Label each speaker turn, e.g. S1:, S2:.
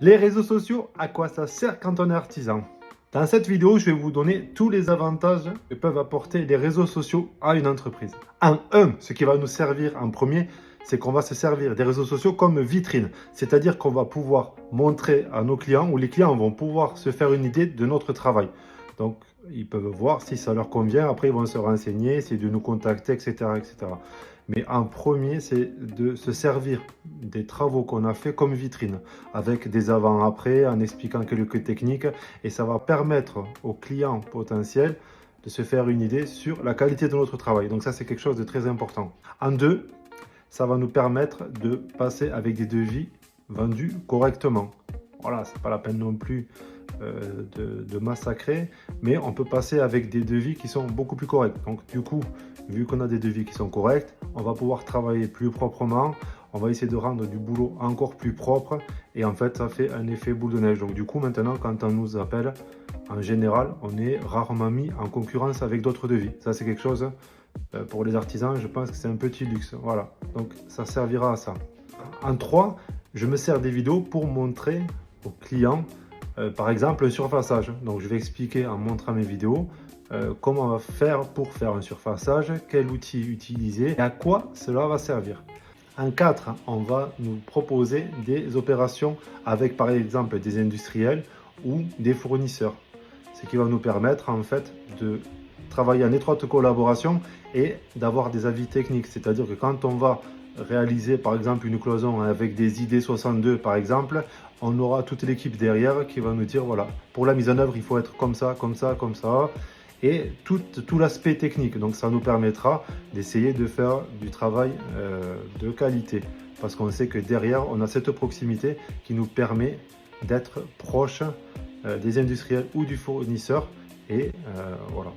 S1: Les réseaux sociaux, à quoi ça sert quand on est artisan? Dans cette vidéo, je vais vous donner tous les avantages que peuvent apporter les réseaux sociaux à une entreprise. En un, ce qui va nous servir en premier, c'est qu'on va se servir des réseaux sociaux comme vitrine. C'est-à-dire qu'on va pouvoir montrer à nos clients, ou les clients vont pouvoir se faire une idée de notre travail. Donc, ils peuvent voir si ça leur convient. Après, ils vont se renseigner, essayer de nous contacter, etc., etc. Mais en premier, c'est de se servir des travaux qu'on a fait comme vitrine, avec des avant-après, en expliquant quelques techniques, et ça va permettre aux clients potentiels de se faire une idée sur la qualité de notre travail. Donc ça, c'est quelque chose de très important. En deux, ça va nous permettre de passer avec des devis vendus correctement. Voilà, c'est pas la peine non plus de massacrer, mais on peut passer avec des devis qui sont beaucoup plus corrects. Donc du coup, vu qu'on a des devis qui sont corrects, on va pouvoir travailler plus proprement, on va essayer de rendre du boulot encore plus propre, et en fait ça fait un effet boule de neige. Donc du coup maintenant, quand on nous appelle, en général on est rarement mis en concurrence avec d'autres devis. Ça c'est quelque chose, pour les artisans, je pense que c'est un petit luxe. Voilà, donc ça servira à ça. En 3, je me sers des vidéos pour montrer aux clients par exemple un surfaçage. Donc je vais expliquer en montrant mes vidéos comment on va faire pour faire un surfaçage, quel outil utiliser et à quoi cela va servir. En 4, on va nous proposer des opérations avec par exemple des industriels ou des fournisseurs. Ce qui va nous permettre en fait de travailler en étroite collaboration et d'avoir des avis techniques. C'est-à-dire que quand on va réaliser par exemple une cloison avec des ID62 par exemple, on aura toute l'équipe derrière qui va nous dire voilà, pour la mise en œuvre il faut être comme ça, comme ça, comme ça, et tout l'aspect technique. Donc ça nous permettra d'essayer de faire du travail de qualité, parce qu'on sait que derrière on a cette proximité qui nous permet d'être proche des industriels ou du fournisseur, et voilà.